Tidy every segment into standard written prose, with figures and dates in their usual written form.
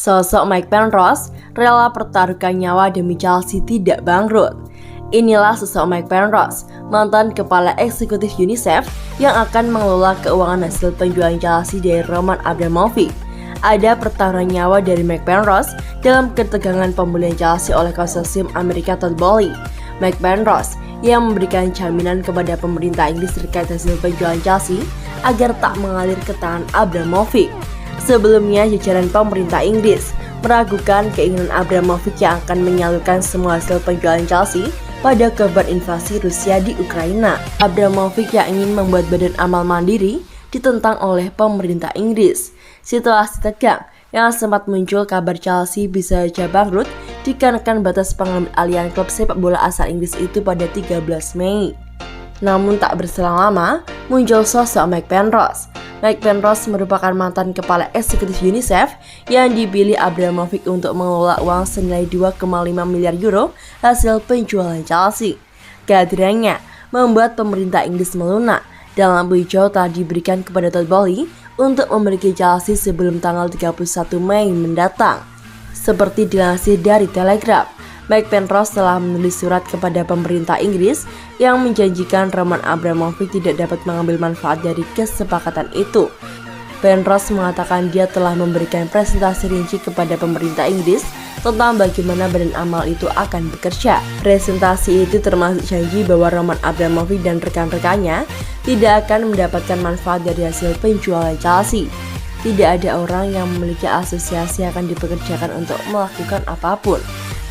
Sosok Mike Penrose rela pertaruhkan nyawa demi Chelsea tidak bangkrut. Inilah sosok Mike Penrose, mantan kepala eksekutif UNICEF yang akan mengelola keuangan hasil penjualan Chelsea dari Roman Abramovich. Ada pertaruhan nyawa dari Mike Penrose dalam ketegangan pembelian Chelsea oleh konsorsium Amerika Todd Boehly. Mike Penrose yang memberikan jaminan kepada pemerintah Inggris terkait hasil penjualan Chelsea agar tak mengalir ke tangan Abramovich. Sebelumnya, jajaran pemerintah Inggris meragukan keinginan Abramovich yang akan menyalurkan semua hasil penjualan Chelsea pada korban invasi Rusia di Ukraina. Abramovich yang ingin membuat badan amal mandiri ditentang oleh pemerintah Inggris. Situasi tegang yang sempat muncul kabar Chelsea bisa saja bangkrut dikarenakan batas pengambil-alihan klub sepak bola asal Inggris itu pada 13 Mei. Namun tak berselang lama, muncul sosok Mike Penrose. Mike Penrose merupakan mantan kepala eksekutif UNICEF yang dipilih Abramovich untuk mengelola uang senilai 2,5 miliar euro hasil penjualan Chelsea. Kehadirannya membuat pemerintah Inggris melunak dan lampu hijau telah diberikan kepada Todd Boehly untuk memiliki Chelsea sebelum tanggal 31 Mei mendatang. Seperti dilansir dari Telegraph, Mike Penrose telah menulis surat kepada pemerintah Inggris yang menjanjikan Roman Abramovich tidak dapat mengambil manfaat dari kesepakatan itu. Penrose mengatakan dia telah memberikan presentasi rinci kepada pemerintah Inggris tentang bagaimana badan amal itu akan bekerja. Presentasi itu termasuk janji bahwa Roman Abramovich dan rekan-rekannya tidak akan mendapatkan manfaat dari hasil penjualan Chelsea. Tidak ada orang yang memiliki asosiasi yang akan dipekerjakan untuk melakukan apapun.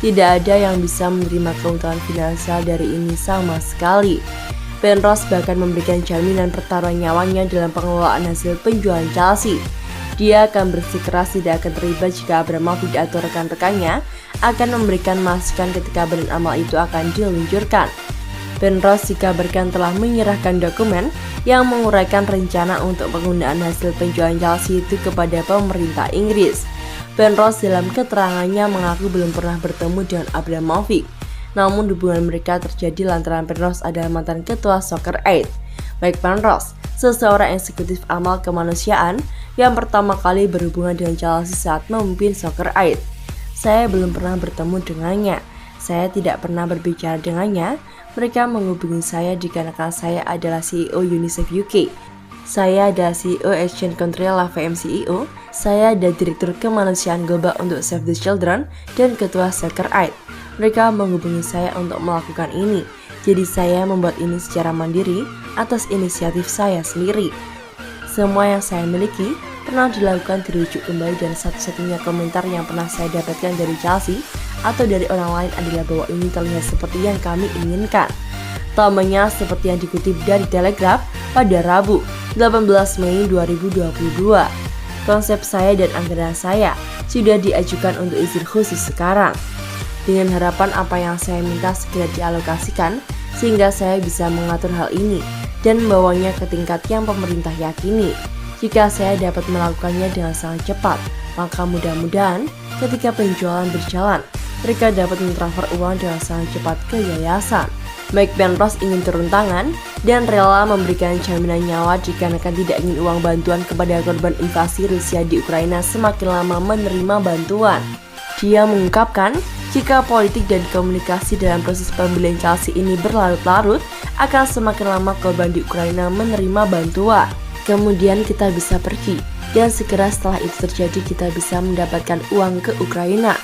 Tidak ada yang bisa menerima keuntungan finansial dari ini sama sekali. Penrose bahkan memberikan jaminan pertaruhan nyawanya dalam pengelolaan hasil penjualan Chelsea. Dia akan bersikeras tidak akan terlibat jika Abramovich atau rekan-rekannya akan memberikan masukan ketika badan amal itu akan diluncurkan. Penrose dikabarkan telah menyerahkan dokumen yang menguraikan rencana untuk penggunaan hasil penjualan Chelsea itu kepada pemerintah Inggris. Penrose dalam keterangannya mengaku belum pernah bertemu dengan Abramovich. Namun hubungan mereka terjadi lantaran Penrose adalah mantan ketua Soccer Aid. Mike Penrose, seseorang eksekutif amal kemanusiaan yang pertama kali berhubungan dengan Chelsea saat memimpin Soccer Aid. Saya belum pernah bertemu dengannya. Saya tidak pernah berbicara dengannya. Mereka menghubungi saya dikarenakan saya adalah CEO UNICEF UK. Saya adalah CEO Exchange Country LAVM CEO. Saya adalah Direktur Kemanusiaan Global untuk Save the Children dan Ketua Soccer Aid. Mereka menghubungi saya untuk melakukan ini. Jadi saya membuat ini secara mandiri atas inisiatif saya sendiri. Semua yang saya miliki pernah dilakukan dirujuk kembali dan satu-satunya komentar yang pernah saya dapatkan dari Chelsea atau dari orang lain adalah bahwa ini terlihat seperti yang kami inginkan. Tambahnya seperti yang dikutip dari Telegraph pada Rabu, 18 Mei 2022. Konsep saya dan anggaran saya sudah diajukan untuk izin khusus sekarang. Dengan harapan apa yang saya minta segera dialokasikan sehingga saya bisa mengatur hal ini dan membawanya ke tingkat yang pemerintah yakini. Jika saya dapat melakukannya dengan sangat cepat, maka mudah-mudahan ketika penjualan berjalan, mereka dapat mentransfer uang dengan sangat cepat ke yayasan. Mike Penrose ingin turun tangan dan rela memberikan jaminan nyawa dikarenakan tidak ingin uang bantuan kepada korban invasi Rusia di Ukraina semakin lama menerima bantuan. Dia mengungkapkan, jika politik dan komunikasi dalam proses pembelian Chelsea ini berlarut-larut, akan semakin lama korban di Ukraina menerima bantuan. Kemudian kita bisa pergi, dan segera setelah itu terjadi kita bisa mendapatkan uang ke Ukraina.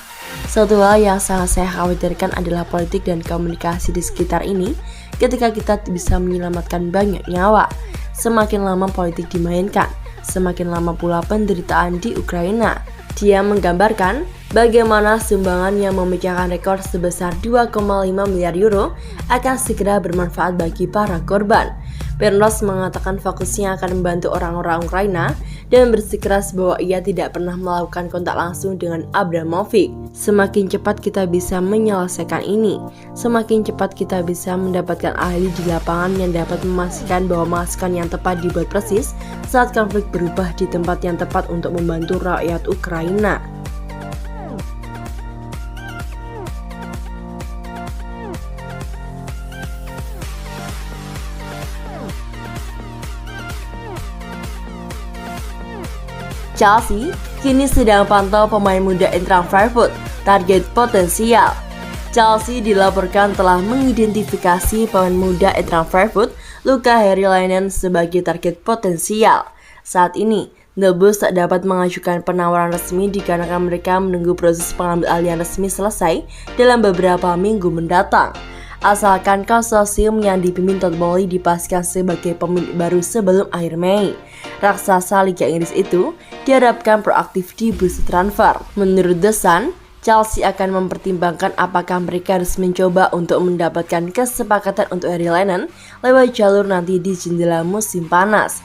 Satu hal yang sangat saya khawatirkan adalah politik dan komunikasi di sekitar ini ketika kita bisa menyelamatkan banyak nyawa. Semakin lama politik dimainkan, semakin lama pula penderitaan di Ukraina. Dia menggambarkan bagaimana sumbangan yang memecahkan rekor sebesar 2,5 miliar euro akan segera bermanfaat bagi para korban. Penrose mengatakan fokusnya akan membantu orang-orang Ukraina dan bersikeras bahwa ia tidak pernah melakukan kontak langsung dengan Abramovich. Semakin cepat kita bisa menyelesaikan ini, semakin cepat kita bisa mendapatkan ahli di lapangan yang dapat memastikan bahwa masukan yang tepat dibuat persis saat konflik berubah di tempat yang tepat untuk membantu rakyat Ukraina. Chelsea kini sedang pantau pemain muda Eintracht Frankfurt target potensial. Chelsea dilaporkan telah mengidentifikasi pemain muda Eintracht Frankfurt Luca Harrilainen sebagai target potensial. Saat ini, The Blues tak dapat mengajukan penawaran resmi dikarenakan mereka menunggu proses pengambil alihan resmi selesai dalam beberapa minggu mendatang. Asalkan konsorsium yang dipimpin Todd Boehly dipastikan sebagai pemilik baru sebelum akhir Mei, raksasa Liga Inggris itu diharapkan proaktif di bursa transfer. Menurut The Sun, Chelsea akan mempertimbangkan apakah mereka harus mencoba untuk mendapatkan kesepakatan untuk Harrilainen lewat jalur nanti di jendela musim panas.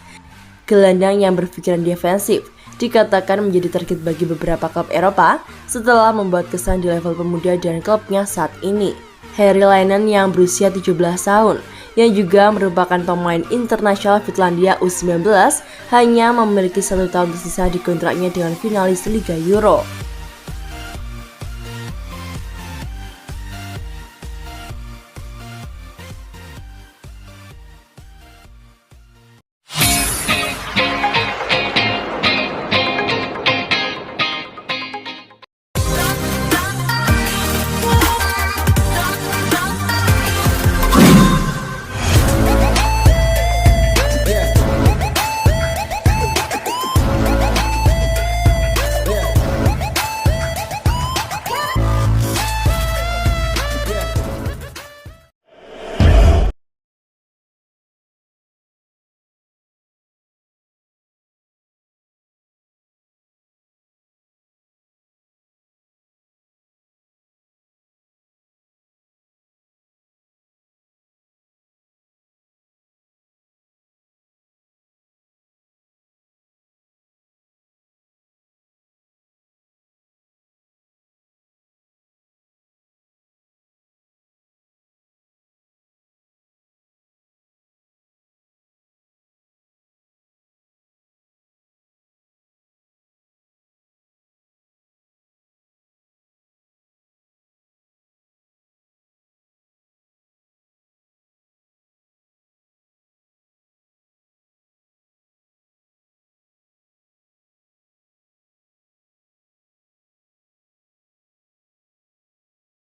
Gelandang yang berpikiran defensif dikatakan menjadi target bagi beberapa klub Eropa setelah membuat kesan di level pemuda dan klubnya saat ini. Harrilainen yang berusia 17 tahun yang juga merupakan pemain internasional Finlandia U19 hanya memiliki 1 tahun tersisa di kontraknya dengan finalis Liga Euro.